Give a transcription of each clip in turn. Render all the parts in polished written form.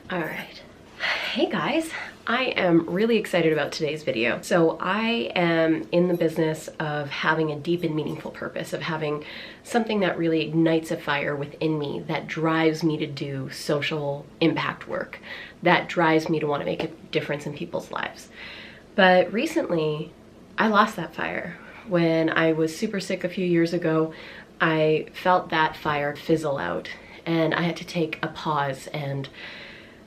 All right. Hey guys, I am really excited about today's video. So I am in the business of having a deep and meaningful purpose, of having something that really ignites a fire within me that drives me to do social impact work, that drives me to want to make a difference in people's lives. But recently, I lost that fire. When I was super sick a few years ago, I felt that fire fizzle out, and I had to take a pause and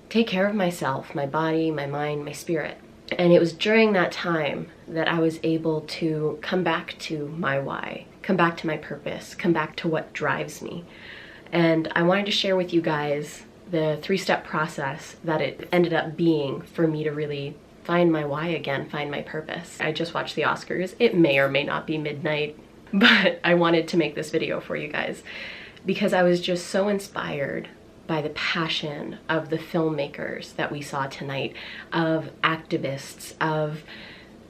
take care of myself, my body, my mind, my spirit. And it was during that time that I was able to come back to my why, come back to my purpose, come back to what drives me. And I wanted to share with you guys the 3-step process that it ended up being for me to really find my why again, find my purpose. I just watched the Oscars. It may or may not be midnight, but I wanted to make this video for you guys because I was just so inspired by the passion of the filmmakers that we saw tonight, of activists, of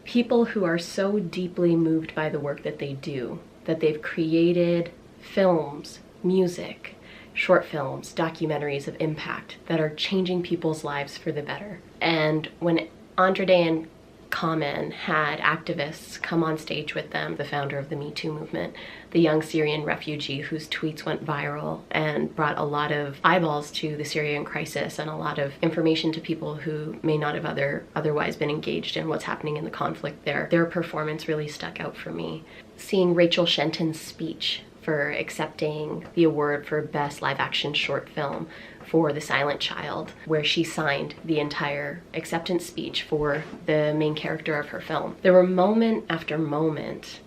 people who are so deeply moved by the work that they do, that they've created films, music, short films, documentaries of impact that are changing people's lives for the better. And when Andre and Komal had activists come on stage with them, the founder of the Me Too movement, the young Syrian refugee whose tweets went viral and brought a lot of eyeballs to the Syrian crisis and a lot of information to people who may not have otherwise been engaged in what's happening in the conflict there. Their performance really stuck out for me. Seeing Rachel Shenton's speech for accepting the award for Best Live Action Short Film for The Silent Child, where she signed the entire acceptance speech for the main character of her film. There were moment after moment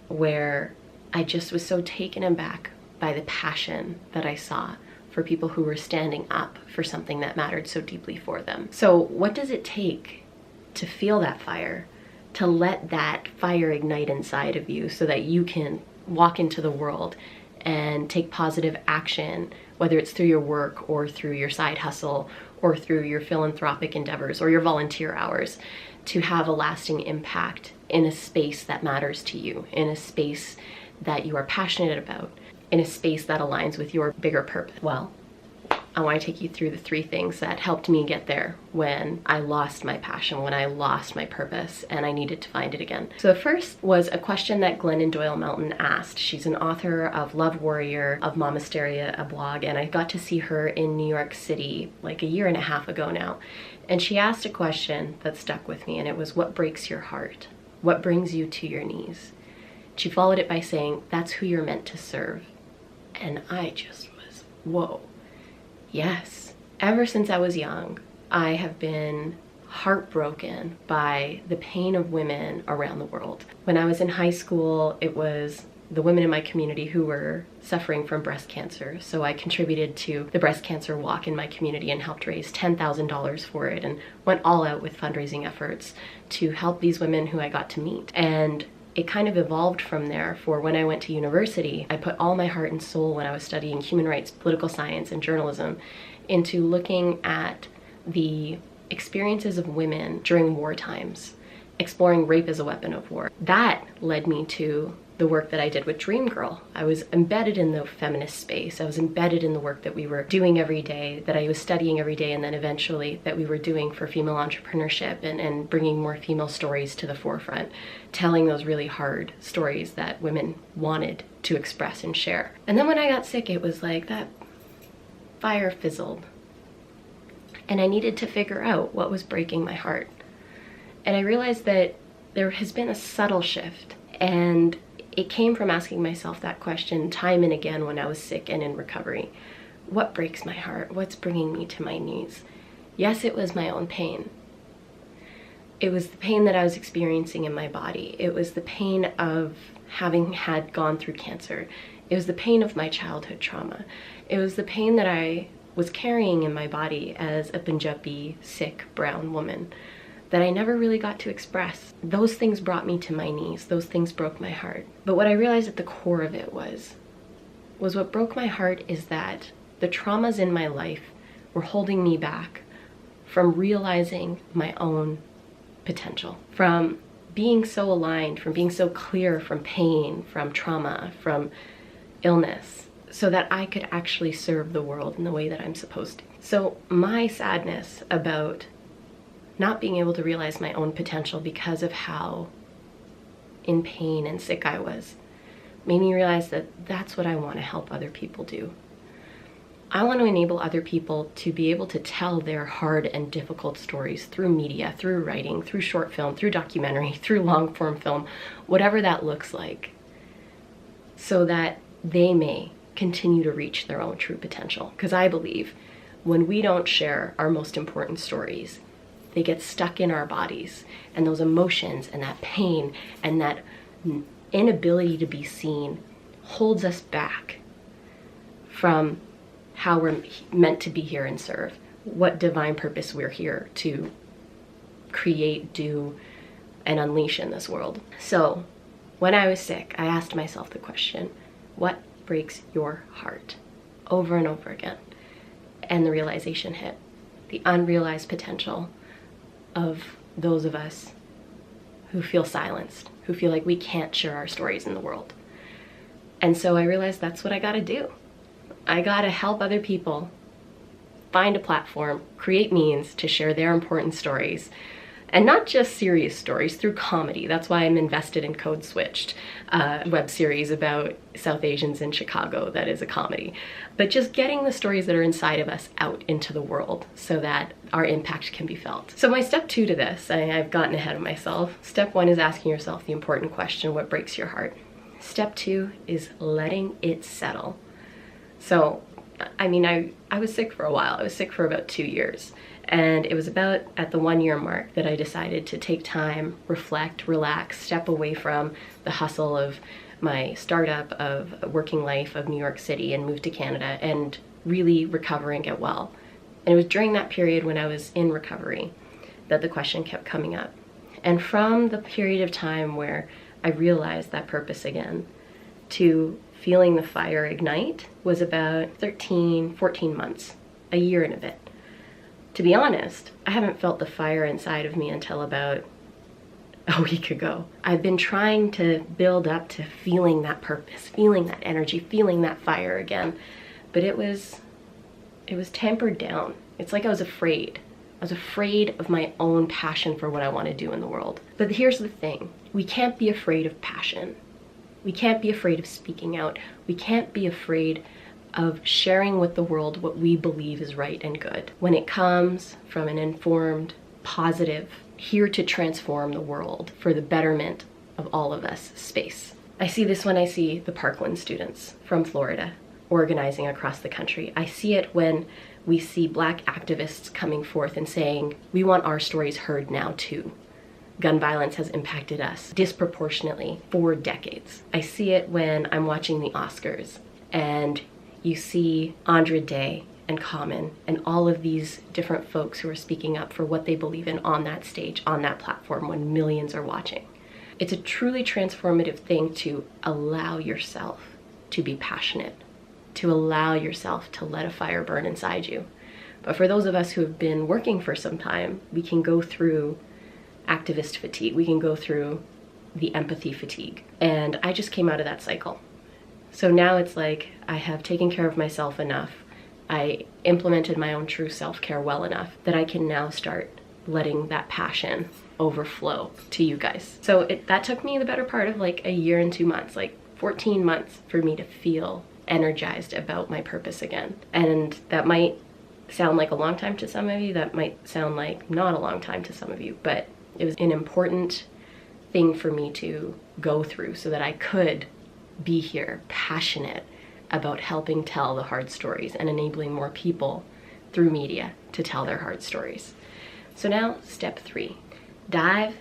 where I just was so taken aback by the passion that I saw for people who were standing up for something that mattered so deeply for them. So what does it take to feel that fire, to let that fire ignite inside of you so that you can walk into the world and take positive action, whether it's through your work or through your side hustle or through your philanthropic endeavors or your volunteer hours, to have a lasting impact in a space that matters to you, in a space that you are passionate about, in a space that aligns with your bigger purpose? Well, I want to take you through the 3 things that helped me get there when I lost my passion, when I lost my purpose, and I needed to find it again. So the first was a question that Glennon Doyle Melton asked. She's an author of Love Warrior, of Momasteria, a blog, and I got to see her in New York City like a year and a half ago now. And she asked a question that stuck with me, and it was, what breaks your heart? What brings you to your knees? She followed it by saying, that's who you're meant to serve. And I just was, whoa. Yes. Ever since I was young, I have been heartbroken by the pain of women around the world. When I was in high school, it was the women in my community who were suffering from breast cancer. So I contributed to the breast cancer walk in my community and helped raise $10,000 for it and went all out with fundraising efforts to help these women who I got to meet. And it kind of evolved from there. For when I went to university, I put all my heart and soul when I was studying human rights, political science, and journalism into looking at the experiences of women during war times, exploring rape as a weapon of war. That led me to the work that I did with Dream Girl. I was embedded in the feminist space. I was embedded in the work that we were doing every day, that I was studying every day, and then eventually that we were doing for female entrepreneurship and bringing more female stories to the forefront, telling those really hard stories that women wanted to express and share. And then when I got sick, it was like that fire fizzled. And I needed to figure out what was breaking my heart. And I realized that there has been a subtle shift, and it came from asking myself that question time and again when I was sick and in recovery. What breaks my heart? What's bringing me to my knees? Yes, it was my own pain. It was the pain that I was experiencing in my body. It was the pain of having gone through cancer. It was the pain of my childhood trauma. It was the pain that I was carrying in my body as a Punjabi, sick, brown woman that I never really got to express. Those things brought me to my knees. Those things broke my heart. But what I realized at the core of it was what broke my heart is that the traumas in my life were holding me back from realizing my own potential, from being so aligned, from being so clear from pain, from trauma, from illness, so that I could actually serve the world in the way that I'm supposed to. So my sadness about not being able to realize my own potential because of how in pain and sick I was made me realize that that's what I want to help other people do. I want to enable other people to be able to tell their hard and difficult stories through media, through writing, through short film, through documentary, through long form film, whatever that looks like, so that they may continue to reach their own true potential. Because I believe when we don't share our most important stories, they get stuck in our bodies, and those emotions and that pain and that inability to be seen holds us back from how we're meant to be here and serve, what divine purpose we're here to create, do, and unleash in this world. So when I was sick, I asked myself the question, what breaks your heart? Over and over again. And the realization hit, the unrealized potential of those of us who feel silenced, who feel like we can't share our stories in the world. And so I realized that's what I gotta do. I gotta help other people find a platform, create means to share their important stories, and not just serious stories, through comedy. That's why I'm invested in Code Switched, a web series about South Asians in Chicago that is a comedy. But just getting the stories that are inside of us out into the world so that our impact can be felt. So my step 2 to this, I've gotten ahead of myself. Step 1 is asking yourself the important question, what breaks your heart? Step 2 is letting it settle. So, I mean, I was sick for a while. I was sick for about 2 years. And it was about at the 1-year mark that I decided to take time, reflect, relax, step away from the hustle of my startup, of working life of New York City, and move to Canada and really recover and get well. And it was during that period when I was in recovery that the question kept coming up. And from the period of time where I realized that purpose again to feeling the fire ignite was about 13, 14 months, a year and a bit. To be honest, I haven't felt the fire inside of me until about a week ago. I've been trying to build up to feeling that purpose, feeling that energy, feeling that fire again. But it was tempered down. It's like I was afraid. I was afraid of my own passion for what I want to do in the world. But here's the thing. We can't be afraid of passion. We can't be afraid of speaking out. We can't be afraid of sharing with the world what we believe is right and good when it comes from an informed, positive, here to transform the world for the betterment of all of us space. I see this when I see the Parkland students from Florida organizing across the country. I see it when we see Black activists coming forth and saying, we want our stories heard now too. Gun violence has impacted us disproportionately for decades. I see it when I'm watching the Oscars and you see Andra Day and Komal and all of these different folks who are speaking up for what they believe in on that stage, on that platform when millions are watching. It's a truly transformative thing to allow yourself to be passionate, to allow yourself to let a fire burn inside you. But for those of us who have been working for some time, we can go through activist fatigue. We can go through the empathy fatigue. And I just came out of that cycle. So now it's like I have taken care of myself enough. I implemented my own true self-care well enough that I can now start letting that passion overflow to you guys. So that took me the better part of like a year and 2 months, like 14 months for me to feel energized about my purpose again. And that might sound like a long time to some of you. That might sound like not a long time to some of you, but it was an important thing for me to go through so that I could be here passionate about helping tell the hard stories and enabling more people through media to tell their hard stories. So now step 3, dive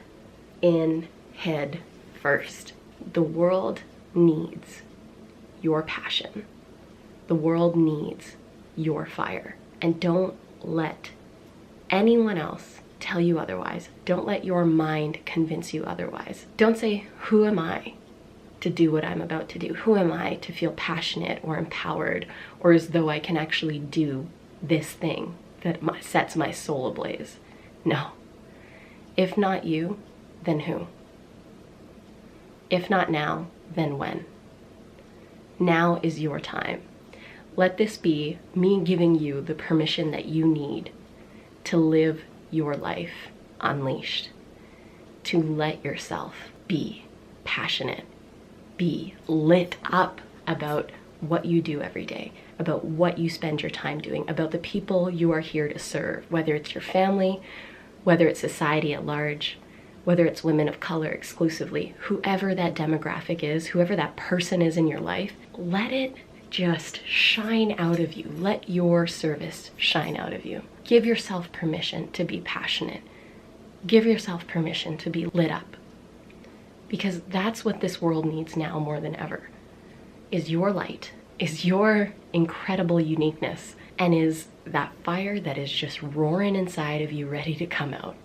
in head first. The world needs your passion. The world needs your fire. And don't let anyone else tell you otherwise. Don't let your mind convince you otherwise. Don't say, who am I to do what I'm about to do? Who am I to feel passionate or empowered or as though I can actually do this thing that sets my soul ablaze? No. If not you, then who? If not now, then when? Now is your time. Let this be me giving you the permission that you need to live your life unleashed, to let yourself be passionate, be lit up about what you do every day, about what you spend your time doing, about the people you are here to serve, whether it's your family, whether it's society at large, whether it's women of color exclusively, whoever that demographic is, whoever that person is in your life, let it just shine out of you. Let your service shine out of you. Give yourself permission to be passionate. Give yourself permission to be lit up. Because that's what this world needs now more than ever, is your light, is your incredible uniqueness, and is that fire that is just roaring inside of you ready to come out.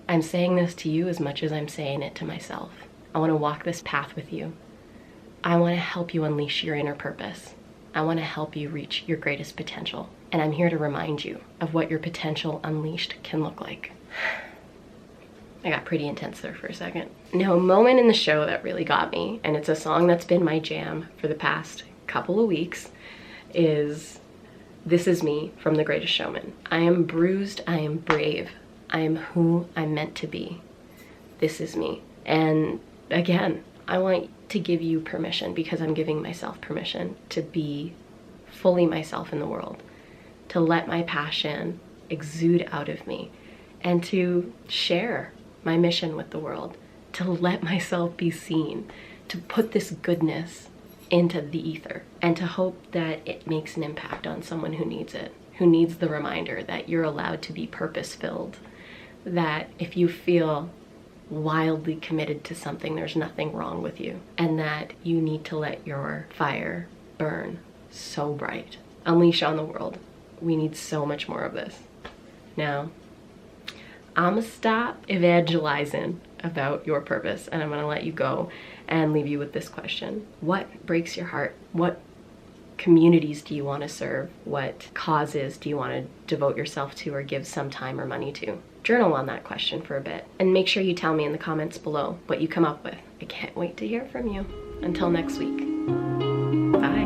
I'm saying this to you as much as I'm saying it to myself. I want to walk this path with you. I want to help you unleash your inner purpose. I want to help you reach your greatest potential. And I'm here to remind you of what your potential unleashed can look like. I got pretty intense there for a second. Now, a moment in the show that really got me, and it's a song that's been my jam for the past couple of weeks, is This Is Me from The Greatest Showman. I am bruised, I am brave, I am who I'm meant to be. This is me. And again, I want to give you permission, because I'm giving myself permission to be fully myself in the world, to let my passion exude out of me, and to share my mission with the world, to let myself be seen, to put this goodness into the ether, and to hope that it makes an impact on someone who needs it, who needs the reminder that you're allowed to be purpose-filled, that if you feel wildly committed to something, there's nothing wrong with you, and that you need to let your fire burn so bright. Unleash on the world. We need so much more of this. Now, I'm gonna stop evangelizing about your purpose, and I'm gonna let you go and leave you with this question. What breaks your heart? What communities do you want to serve? What causes do you want to devote yourself to or give some time or money to? Journal on that question for a bit, and make sure you tell me in the comments below what you come up with. I can't wait to hear from you. Until next week. Bye.